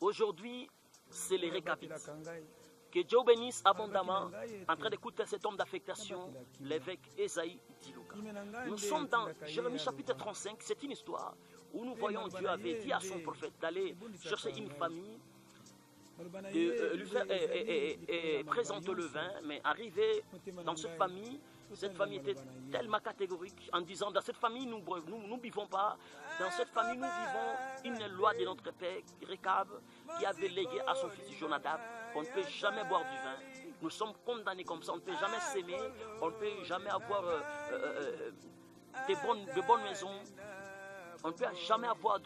Aujourd'hui, c'est les récapites. Que Dieu bénisse abondamment. En train d'écouter cet homme d'affectation, l'évêque Esaïe Diluka. Nous sommes dans Jérémie chapitre 35. C'est une histoire où nous voyons Dieu avait dit à son prophète d'aller chercher une famille, de lui faire présenter le vin, mais arrivé dans cette famille était tellement catégorique en disant dans cette famille nous ne vivons pas, dans cette famille nous vivons une loi de notre père Récab qui avait légué à son fils Jonadab. On ne peut jamais boire du vin, nous sommes condamnés comme ça, on ne peut jamais s'aimer, on ne peut jamais avoir de bonnes maisons, on ne peut jamais avoir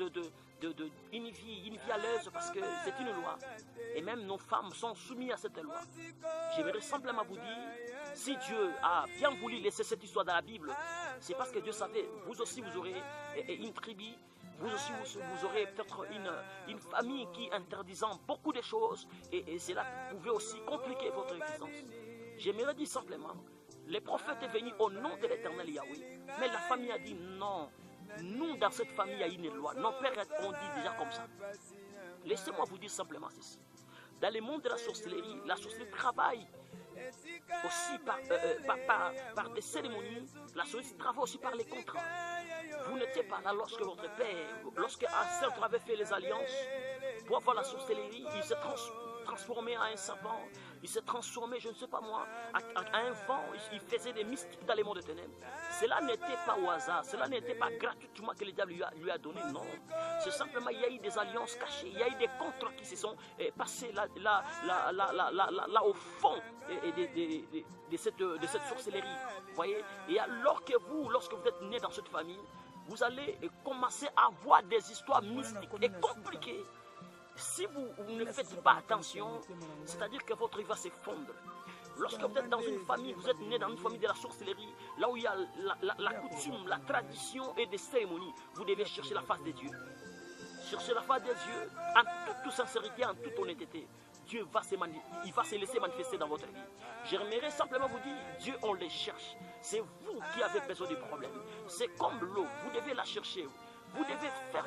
une vie à l'aise parce que c'est une loi. Et même nos femmes sont soumises à cette loi. J'aimerais simplement vous dire, si Dieu a bien voulu laisser cette histoire dans la Bible, c'est parce que Dieu savait, vous aussi vous aurez une tribu, vous aussi vous aurez peut-être une famille qui interdisant beaucoup de choses et cela pouvait aussi compliquer votre existence. J'aimerais dire simplement, les prophètes sont venus au nom de l'Éternel Yahweh, mais la famille a dit non. Nous, dans cette famille, il y a une loi. Nos pères ont dit déjà comme ça. Laissez-moi vous dire simplement ceci. Dans le monde de la sorcellerie travaille aussi par des cérémonies. La sorcellerie travaille aussi par les contrats. Vous n'étiez pas là lorsque votre père, lorsque Ancêtre avait fait les alliances pour avoir la sorcellerie, il s'est transformé en un serpent, il s'est transformé, je ne sais pas moi, en un vent, il faisait des mystiques dans les mondes des ténèbres. Cela n'était pas au hasard, cela n'était pas gratuitement que le diable lui a donné, non. C'est simplement, il y a eu des alliances cachées, il y a eu des contrats qui se sont passés là au fond de cette sorcellerie. Vous voyez? Et alors que lorsque vous êtes né dans cette famille, vous allez commencer à avoir des histoires mystiques et compliquées. Si vous ne faites pas attention, c'est-à-dire que votre vie va s'effondrer. Lorsque vous êtes dans une famille, vous êtes né dans une famille de la sorcellerie, là où il y a la coutume, la tradition et des cérémonies, vous devez chercher la face de Dieu. Cherchez la face de Dieu en toute sincérité, en toute honnêteté. Dieu va se laisser manifester dans votre vie. J'aimerais simplement vous dire, Dieu, on les cherche. C'est vous qui avez besoin du problème. C'est comme l'eau, vous devez la chercher. Vous devez faire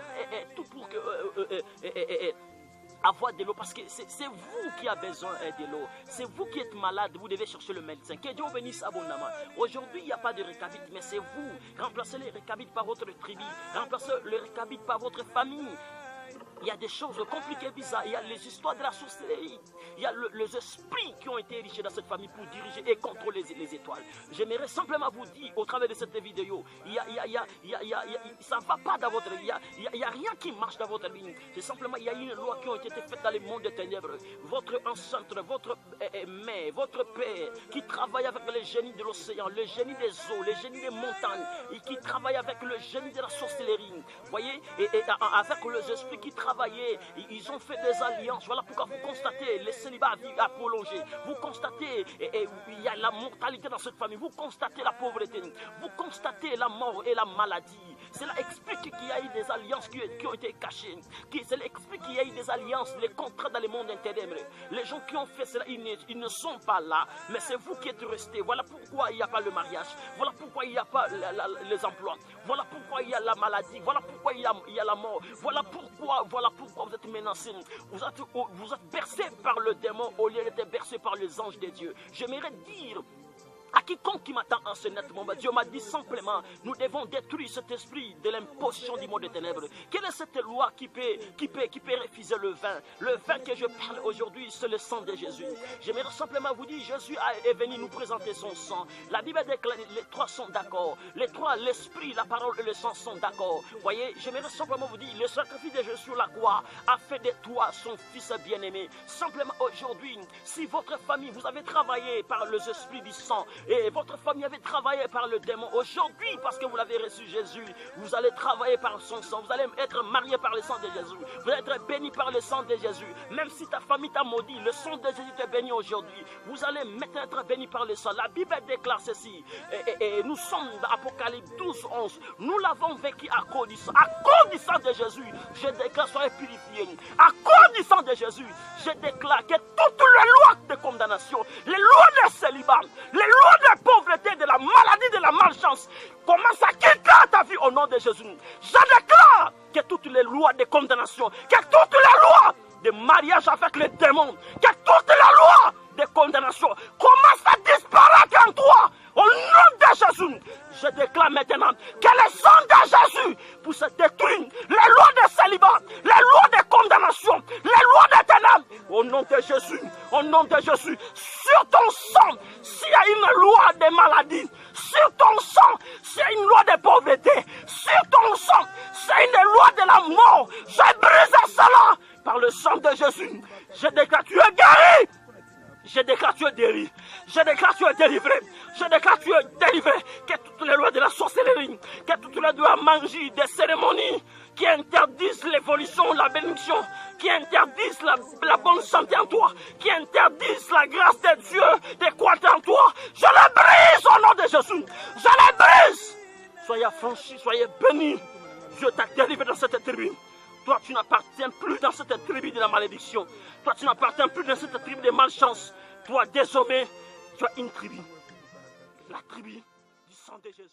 tout pour que... avoir de l'eau, parce que c'est vous qui avez besoin de l'eau. C'est vous qui êtes malade, vous devez chercher le médecin. Que Dieu bénisse abondamment. Aujourd'hui, il n'y a pas de récabite, mais c'est vous. Remplacez les récabites par votre tribu. Remplacez les récabites par votre famille. Il y a des choses compliquées, bizarres. Il y a les histoires de la sorcellerie. Il y a les esprits qui ont été érigés dans cette famille pour diriger et contrôler les étoiles. J'aimerais simplement vous dire, au travers de cette vidéo, ça ne va pas dans votre vie. Il n'y a rien qui marche dans votre vie. C'est simplement, il y a une loi qui a été faite dans le monde des ténèbres. Votre ancêtre, votre mère, votre père, qui travaille avec les génies de l'océan, les génies des eaux, les génies des montagnes, et qui travaille avec le génie de la sorcellerie. Vous voyez, et avec les esprits qui travaillent, ils ont fait des alliances. Voilà pourquoi vous constatez les célibats à prolonger. Vous constatez il y a la mortalité dans cette famille. Vous constatez la pauvreté. Vous constatez la mort et la maladie. Cela explique qu'il y a eu des alliances qui ont été cachées. Cela explique qu'il y a eu des alliances, les contrats dans le monde intérieur. Les gens qui ont fait cela, ils ne sont pas là. Mais c'est vous qui êtes restés. Voilà pourquoi il n'y a pas le mariage. Voilà pourquoi il n'y a pas les emplois. Voilà pourquoi il y a la maladie. Voilà pourquoi il y a la mort. Voilà pourquoi vous êtes menacés. Vous êtes bercés par le démon au lieu d'être bercés par les anges de Dieu. J'aimerais dire à quiconque qui m'attend en ce net moment, Dieu m'a dit simplement, nous devons détruire cet esprit de l'imposition du monde des ténèbres. Quelle est cette loi qui peut refuser le vin? Le vin que je parle aujourd'hui, c'est le sang de Jésus. J'aimerais simplement vous dire, Jésus est venu nous présenter son sang. La Bible déclare, les trois sont d'accord. Les trois, l'esprit, la parole et le sang sont d'accord. Voyez, j'aimerais simplement vous dire, le sacrifice de Jésus sur la croix a fait de toi son fils bien-aimé. Simplement aujourd'hui, si votre famille, vous avez travaillé par les esprits du sang, et votre famille avait travaillé par le démon, aujourd'hui, parce que vous l'avez reçu Jésus, vous allez travailler par son sang, vous allez être marié par le sang de Jésus, vous allez être béni par le sang de Jésus. Même si ta famille t'a maudit, le sang de Jésus t'est béni aujourd'hui. Vous allez maintenant être béni par le sang. La Bible déclare ceci, et nous sommes dans Apocalypse 12, 11. Nous l'avons vécu à cause du sang. À cause du sang de Jésus, je déclare, soyez purifiés. À cause du sang de Jésus, je déclare que toutes les lois de condamnation, les lois de célibat, les lois de pauvreté, de la maladie, de la malchance, commencent à quitter ta vie au nom de Jésus. Je déclare que toutes les lois de condamnation, que toutes les lois de mariage avec les démons, que toute la loi de condamnation commence à disparaître en toi. Au nom de Jésus, je déclare maintenant que le sang de Jésus puisse détruire les lois de célibat, les lois de condamnation, les lois de ténèbres. Au nom de Jésus, au nom de Jésus, sur ton sang, s'il y a une loi de maladie, sur ton sang, s'il y a une loi de pauvreté, sur ton sang, c'est une loi de la mort. Je brise cela par le sang de Jésus. Je déclare tu es guéri. Je déclare tu es guéri. Je déclare tu es délivré. Je déclare tu es délivré. Que toutes les lois de la sorcellerie, que toutes les lois magie, des cérémonies qui interdisent l'évolution, la bénédiction, qui interdisent la bonne santé en toi, qui interdisent la grâce de Dieu de croître en toi, je les brise au nom de Jésus. Je les brise. Soyez affranchis, soyez bénis. Dieu t'a délivré dans cette tribu. Toi, tu n'appartiens plus dans cette tribu de la malédiction. Toi, tu n'appartiens plus dans cette tribu de malchance. Toi, désormais, tu as une tribu. La tribu du sang de Jésus.